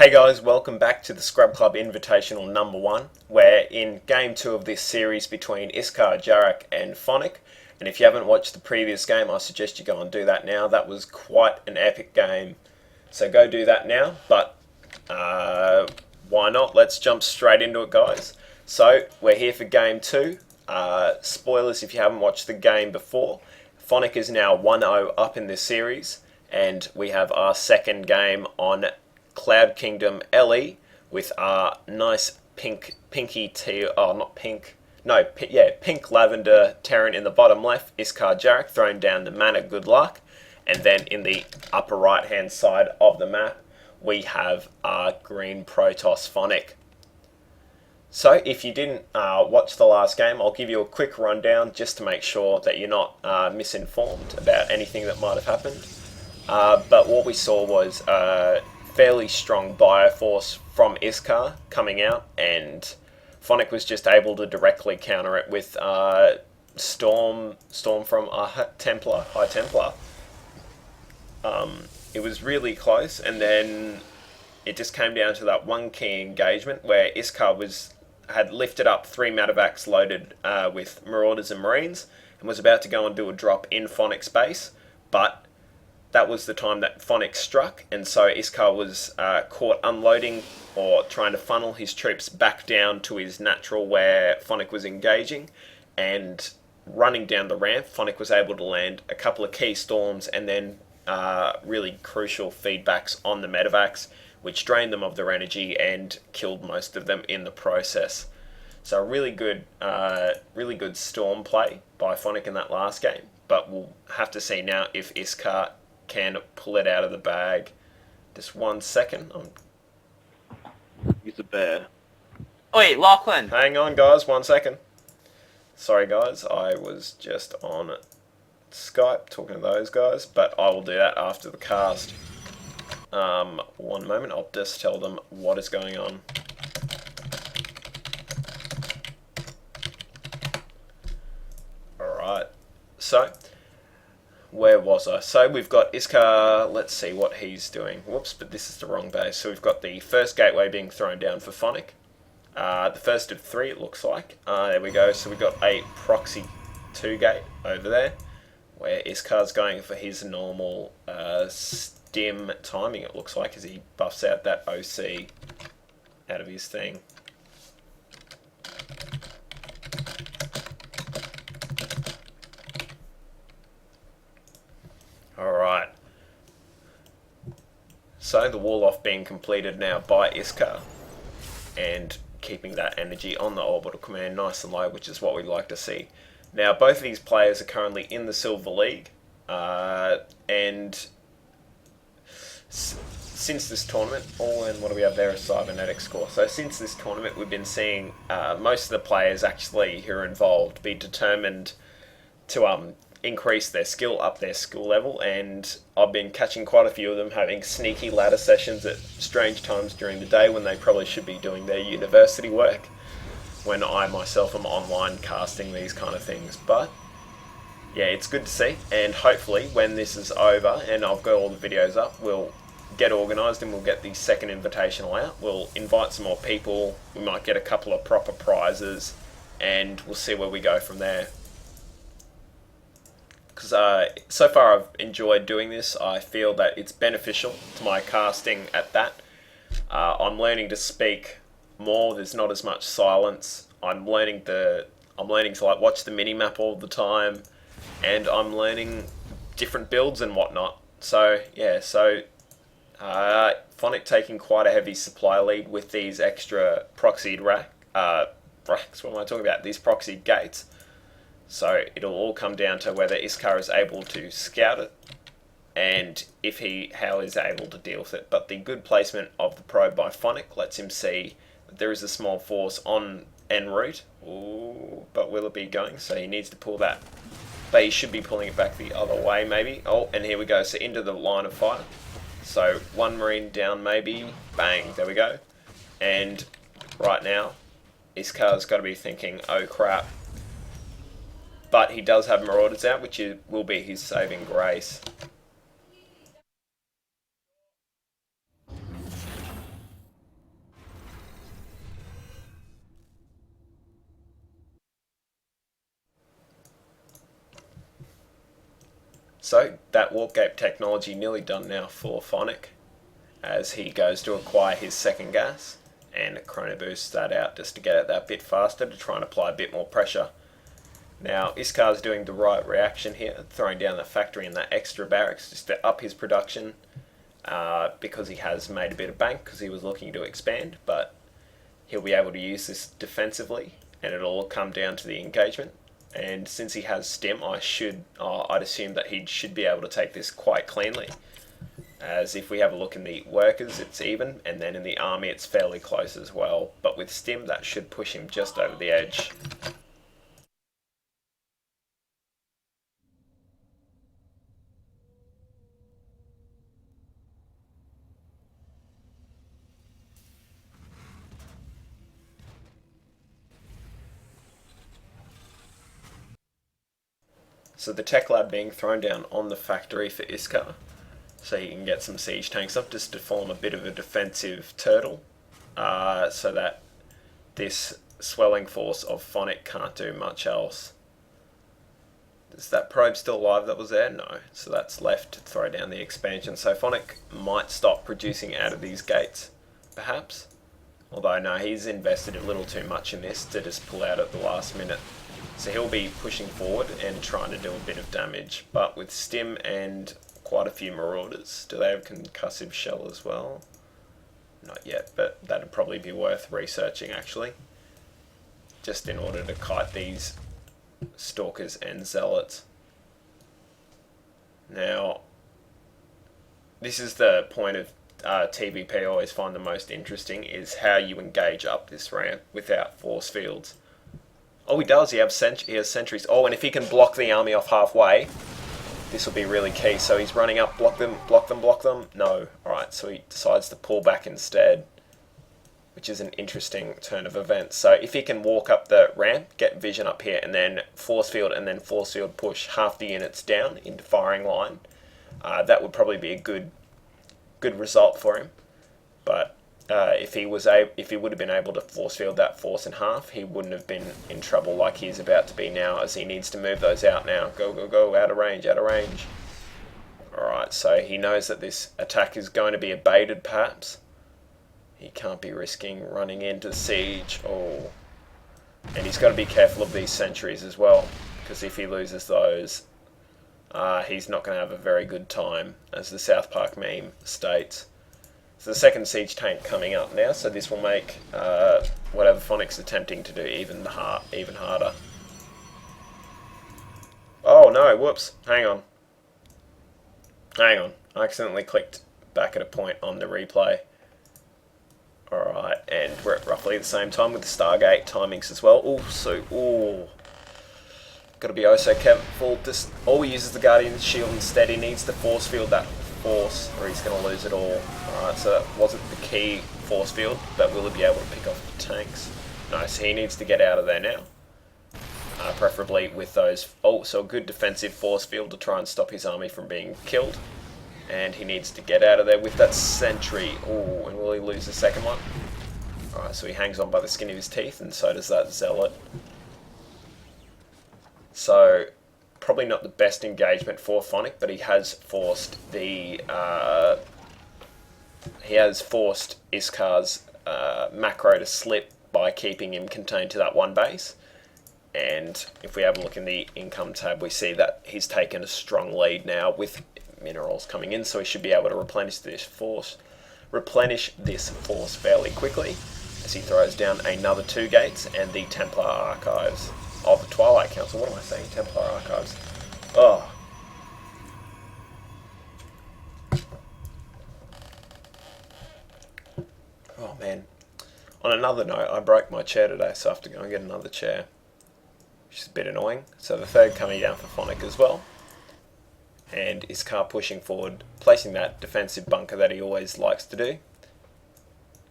Hey guys, welcome back to the Scrub Club Invitational number 1. We're in game 2 of this series between Iskar, Jarek and Phonic. And if you haven't watched the previous game, I suggest you go and do that now. That was quite an epic game. So go do that now, but why not? Let's jump straight into it, guys. So we're here for game 2. Spoilers if you haven't watched the game before. Phonic is now 1-0 up in this series, and we have our second game on Cloud Kingdom LE with our nice pinky teal, not pink, no, pink lavender Terran in the bottom left, Iskar Jarek throwing down the mana good luck, and then in the upper right hand side of the map we have our green Protoss Phonic. So if you didn't watch the last game, I'll give you a quick rundown just to make sure that you're not misinformed about anything that might have happened. But what we saw was fairly strong Bioforce from Iskar coming out, and Phonic was just able to directly counter it with Storm from High Templar. It was really close, and then it just came down to that one key engagement where Iskar had lifted up 3 Medevacs loaded with Marauders and Marines and was about to go and do a drop in Phonic's base, but that was the time that Phonic struck, and so Iskar was caught unloading or trying to funnel his troops back down to his natural where Phonic was engaging, and running down the ramp, Phonic was able to land a couple of key storms and then really crucial feedbacks on the Medevacs, which drained them of their energy and killed most of them in the process. So really good storm play by Phonic in that last game, but we'll have to see now if Iskar can pull it out of the bag. Just 1 second. He's a bear. Wait, Lachlan. Hang on, guys. 1 second. Sorry, guys. I was just on Skype talking to those guys, but I will do that after the cast. 1 moment. I'll just tell them what is going on. Alright. So where was I? So we've got Iskar, let's see what he's doing. Whoops, but this is the wrong base. So we've got the first gateway being thrown down for Phonic. The first of 3 it looks like. There we go. So we've got a proxy 2 gate over there, where Iskar's going for his normal stim timing, it looks like, as he buffs out that OC out of his thing. Alright, so the wall off being completed now by Iskar, and keeping that energy on the orbital command nice and low, which is what we like to see. Now both of these players are currently in the Silver League, and since this tournament, and what do we have there, a cybernetic score. So since this tournament we've been seeing most of the players actually who are involved be determined to increase their skill, up their skill level, and I've been catching quite a few of them having sneaky ladder sessions at strange times during the day when they probably should be doing their university work, when I myself am online casting these kind of things. But yeah, it's good to see, and hopefully when this is over and I've got all the videos up, we'll get organised and we'll get the second invitational out. We'll invite some more people, we might get a couple of proper prizes, and we'll see where we go from there. Because so far I've enjoyed doing this. I feel that it's beneficial to my casting at that. I'm learning to speak more. There's not as much silence. I'm learning to like watch the mini map all the time, and I'm learning different builds and whatnot. So yeah, Phonic taking quite a heavy supply lead with these extra proxied racks. What am I talking about? These proxied gates. So it'll all come down to whether Iskar is able to scout it, and how he's able to deal with it. But the good placement of the probe by Phonic lets him see that there is a small force on en route. Ooh, but will it be going? So he needs to pull that. But he should be pulling it back the other way, maybe. Oh, and here we go. So into the line of fire. So 1 Marine down, maybe. Bang, there we go. And right now, Iskar's got to be thinking, oh crap. But he does have Marauders out, which will be his saving grace. So that warp gate technology nearly done now for Phonic as he goes to acquire his second gas and chrono boosts that out just to get it that bit faster to try and apply a bit more pressure. Now Iskar's doing the right reaction here, throwing down the factory and that extra barracks just to up his production because he has made a bit of bank because he was looking to expand, but he'll be able to use this defensively and it'll all come down to the engagement. And since he has stim, I'd assume that he should be able to take this quite cleanly. As if we have a look in the workers, it's even, and then in the army, it's fairly close as well. But with stim, that should push him just over the edge. So the tech lab being thrown down on the factory for Iskar, so he can get some siege tanks up just to form a bit of a defensive turtle, so that this swelling force of Phonic can't do much else. Is that probe still alive that was there? No. So that's left to throw down the expansion. So Phonic might stop producing out of these gates, perhaps. Although no, he's invested a little too much in this to just pull out at the last minute. So he'll be pushing forward and trying to do a bit of damage. But with stim and quite a few marauders, do they have concussive shell as well? Not yet, but that'd probably be worth researching actually. Just in order to kite these stalkers and zealots. Now, this is the point of TVP I always find the most interesting, is how you engage up this ramp without force fields. Oh, he does. He has sentries. Oh, and if he can block the army off halfway, this will be really key. So he's running up, block them, block them, block them. No. Alright, so he decides to pull back instead, which is an interesting turn of events. So if he can walk up the ramp, get vision up here, and then force field push half the units down into firing line, that would probably be a good result for him. But if he would have been able to force field that force in half, he wouldn't have been in trouble like he's about to be now, as he needs to move those out now. Go, go, go, out of range, out of range. Alright, so he knows that this attack is going to be abated, perhaps. He can't be risking running into siege. Oh, and he's got to be careful of these sentries as well, because if he loses those, he's not going to have a very good time, as the South Park meme states. So the second siege tank coming up now, so this will make whatever Phonic's attempting to do even harder. Oh no, whoops, hang on. I accidentally clicked back at a point on the replay. Alright, and we're at roughly the same time with the Stargate timings as well. Gotta be oh so careful. He uses the Guardian's Shield instead. He needs to force field that force, or he's gonna lose it all. Alright, so that wasn't the key force field, but will he be able to pick off the tanks? No, so he needs to get out of there now. Preferably with those... so a good defensive force field to try and stop his army from being killed. And he needs to get out of there with that sentry. Oh, and will he lose the second one? Alright, so he hangs on by the skin of his teeth, and so does that zealot. So, probably not the best engagement for Phonic, but he has forced Iskar's macro to slip by keeping him contained to that one base. And if we have a look in the income tab, we see that he's taken a strong lead now with minerals coming in, so he should be able to replenish this force fairly quickly as he throws down another 2 gates and the Templar Archives of the Twilight Council. What am I saying? Templar Archives. Oh. Oh man. On another note, I broke my chair today, so I have to go and get another chair, which is a bit annoying. So the third coming down for Phonic as well. And Iskar pushing forward, placing that defensive bunker that he always likes to do.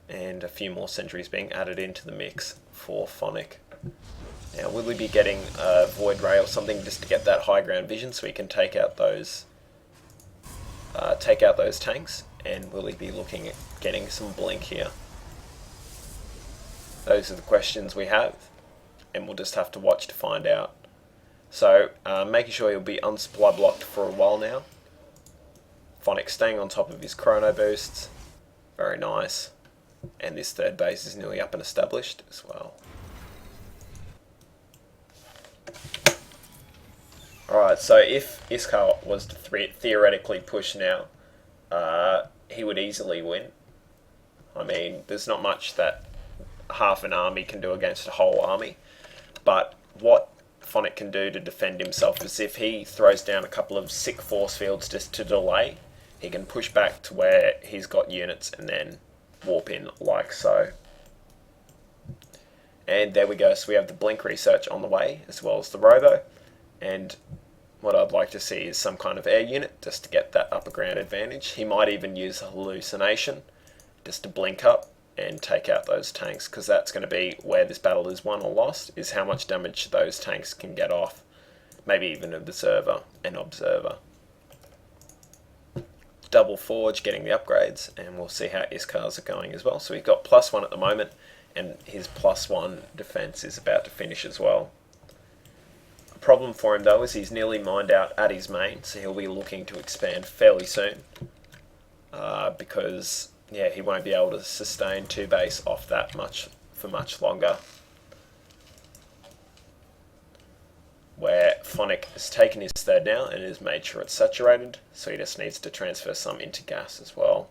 And a few more sentries being added into the mix for Phonic. Now, will he be getting a Void Ray or something just to get that high ground vision so he can take out those tanks? And will he be looking at getting some blink here? Those are the questions we have, and we'll just have to watch to find out. So making sure he'll be unsupply blocked for a while now. Phonic staying on top of his chrono boosts. Very nice. And this third base is nearly up and established as well. Alright, so if Iskar was to theoretically push now, he would easily win. I mean, there's not much that half an army can do against a whole army. But what Phonic can do to defend himself is if he throws down a couple of sick force fields just to delay, he can push back to where he's got units and then warp in like so. And there we go, so we have the blink research on the way as well as the robo. And what I'd like to see is some kind of air unit just to get that upper ground advantage. He might even use a hallucination just to blink up and take out those tanks, because that's going to be where this battle is won or lost, is how much damage those tanks can get off. Maybe even an observer. Double forge getting the upgrades, and we'll see how Iskar's are going as well. So we've got +1 at the moment, and his +1 defense is about to finish as well. Problem for him though is he's nearly mined out at his main, so he'll be looking to expand fairly soon, because he won't be able to sustain 2 base off that much for much longer. Where Phonic has taken his third now and has made sure it's saturated, so he just needs to transfer some into gas as well.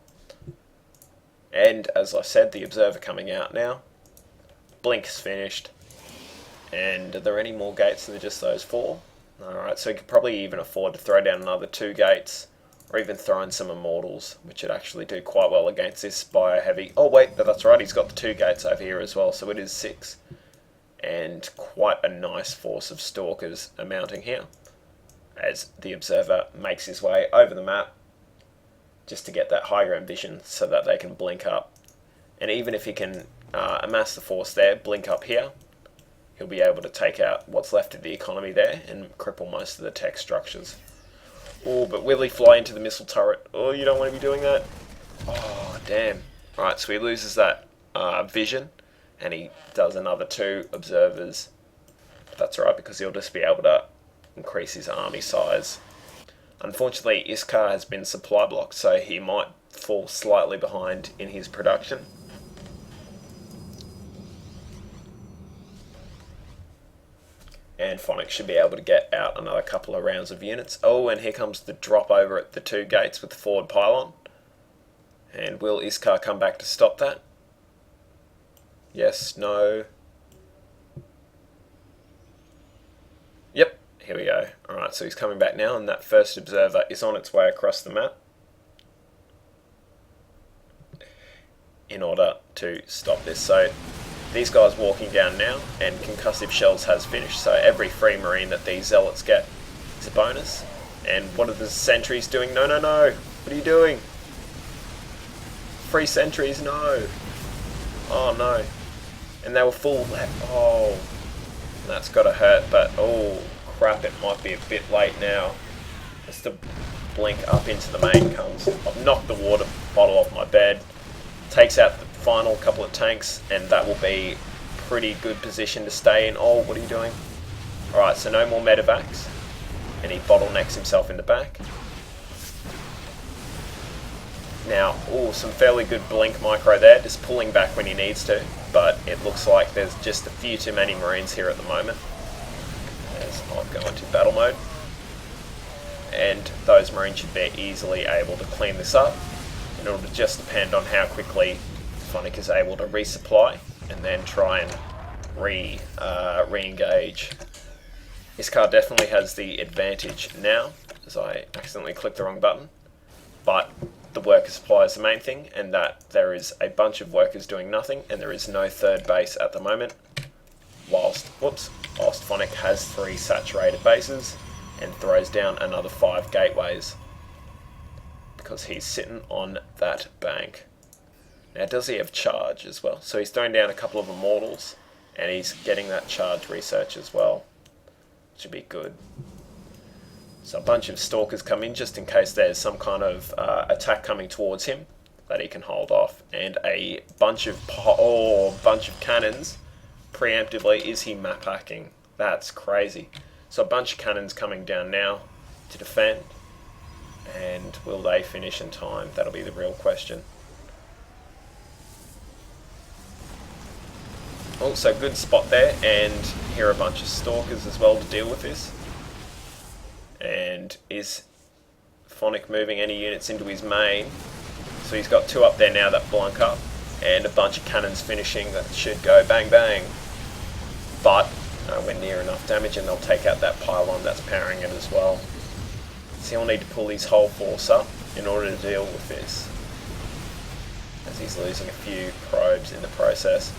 And as I said, the observer coming out now. Blink is finished. And are there any more gates than just those 4? Alright, so he could probably even afford to throw down another 2 gates, or even throw in some immortals, which would actually do quite well against this bio heavy. Oh wait, that's right, he's got the 2 gates over here as well, so it is 6. And quite a nice force of stalkers are mounting here, as the observer makes his way over the map, just to get that high ground vision so that they can blink up. And even if he can amass the force there, blink up here, he'll be able to take out what's left of the economy there and cripple most of the tech structures. Oh, but will he fly into the missile turret? Oh, you don't want to be doing that. Oh, damn. Alright, so he loses that vision, and he does another 2 observers. But that's alright, because he'll just be able to increase his army size. Unfortunately, Iskar has been supply blocked, so he might fall slightly behind in his production. And Phonic should be able to get out another couple of rounds of units. Oh, and here comes the drop over at the 2 gates with the forward pylon. And will Iskar come back to stop that? Yes, no. Yep, here we go. Alright, so he's coming back now, and that first observer is on its way across the map in order to stop this. So these guys walking down now, and concussive shells has finished, so every free marine that these zealots get is a bonus. And what are the sentries doing? No, no, no! What are you doing? Free sentries, no! Oh no. And they were full. Oh, that's gotta hurt, but oh crap, it might be a bit late now. As the blink up into the main comes. I've knocked the water bottle off my bed. Takes out the final couple of tanks, and that will be pretty good position to stay in. Oh, what are you doing? Alright, so no more medevacs. And he bottlenecks himself in the back. Now, some fairly good blink micro there, just pulling back when he needs to, but it looks like there's just a few too many marines here at the moment. As I'll go into battle mode. And those marines should be easily able to clean this up. And it'll just depend on how quickly Phonic is able to resupply and then try and re-engage. Iskar definitely has the advantage now, as I accidentally clicked the wrong button, but the worker supply is the main thing, and that there is a bunch of workers doing nothing, and there is no third base at the moment, whilst Phonic has 3 saturated bases and throws down another 5 gateways, because he's sitting on that bank. Now, does he have charge as well? So he's throwing down a couple of immortals, and he's getting that charge research as well. Should be good. So a bunch of stalkers come in just in case there's some kind of attack coming towards him that he can hold off, and a bunch of cannons preemptively. Is he map hacking? That's crazy. So a bunch of cannons coming down now to defend. And will they finish in time? That'll be the real question. Also, good spot there, and here are a bunch of stalkers as well to deal with this. And is Phonic moving any units into his main? So he's got 2 up there now that blunk up, and a bunch of cannons finishing that should go bang bang. But nowhere near enough damage, and they'll take out that pylon that's powering it as well. So he'll need to pull his whole force up in order to deal with this, as he's losing a few probes in the process.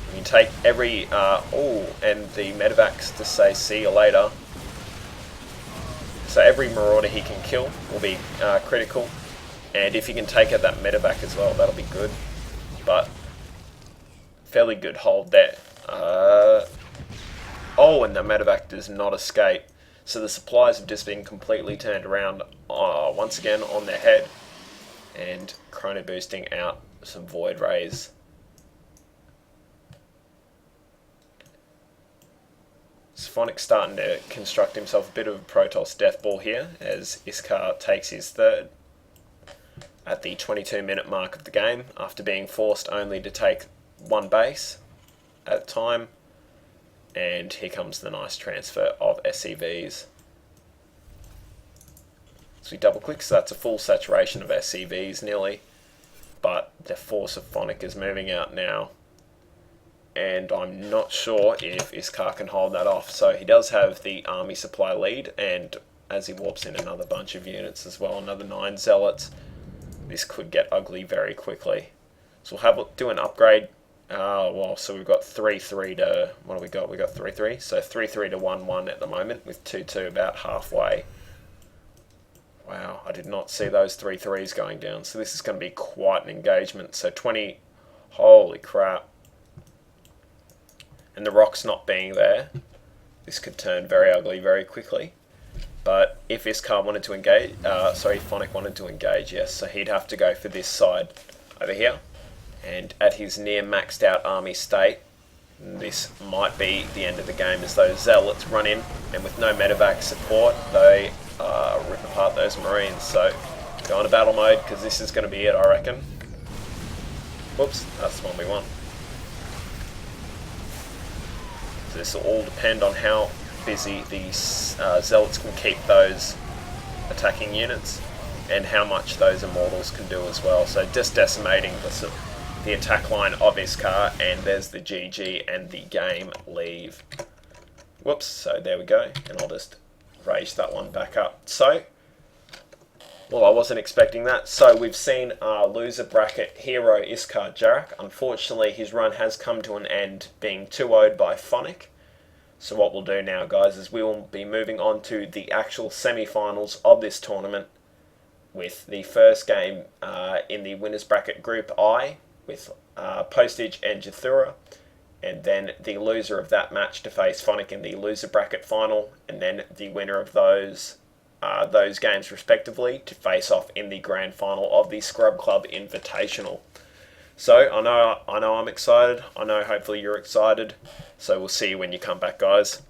You can take every... and the medevacs to say see you later. So every marauder he can kill will be critical. And if he can take out that medevac as well, that'll be good. But fairly good hold there. And the medevac does not escape. So the supplies have just been completely turned around once again on their head. And chrono boosting out some void rays. Phonic's starting to construct himself a bit of a Protoss death ball here as Iskar takes his third at the 22-minute mark of the game after being forced only to take 1 base at a time. And here comes the nice transfer of SCVs. So we double click, so that's a full saturation of SCVs nearly, but the force of Phonic is moving out now. And I'm not sure if Iskar can hold that off. So he does have the army supply lead, and as he warps in another bunch of units as well, another 9 zealots, this could get ugly very quickly. So we'll do an upgrade. So we've got 3-3 to... what do we got? We got 3-3. So 3-3 to 1-1 at the moment, with 2-2 about halfway. Wow, I did not see those 3-3s going down. So this is going to be quite an engagement. So 20... holy crap. And the rocks not being there, this could turn very ugly very quickly. But if Iskar wanted to engage, Phonic wanted to engage, yes, so he'd have to go for this side over here. And at his near maxed out army state, this might be the end of the game as those zealots run in, and with no medevac support, they rip apart those marines. So go into battle mode, because this is going to be it, I reckon. Whoops, that's the one we want. So this will all depend on how busy these zealots can keep those attacking units, and how much those immortals can do as well. So just decimating the attack line of Iskar, and there's the GG and the game leave. Whoops, so there we go, and I'll just raise that one back up. So, well, I wasn't expecting that. So we've seen our loser bracket hero Iskar Jarak. Unfortunately, his run has come to an end, being 2-0'd by Phonic. So what we'll do now, guys, is we will be moving on to the actual semi-finals of this tournament, with the first game in the winners bracket Group I, with Postage and Jathura, and then the loser of that match to face Phonic in the loser bracket final, and then the winner of those games respectively to face off in the grand final of the Scrub Club Invitational. So I know I'm excited. I know hopefully you're excited. So we'll see you when you come back, guys.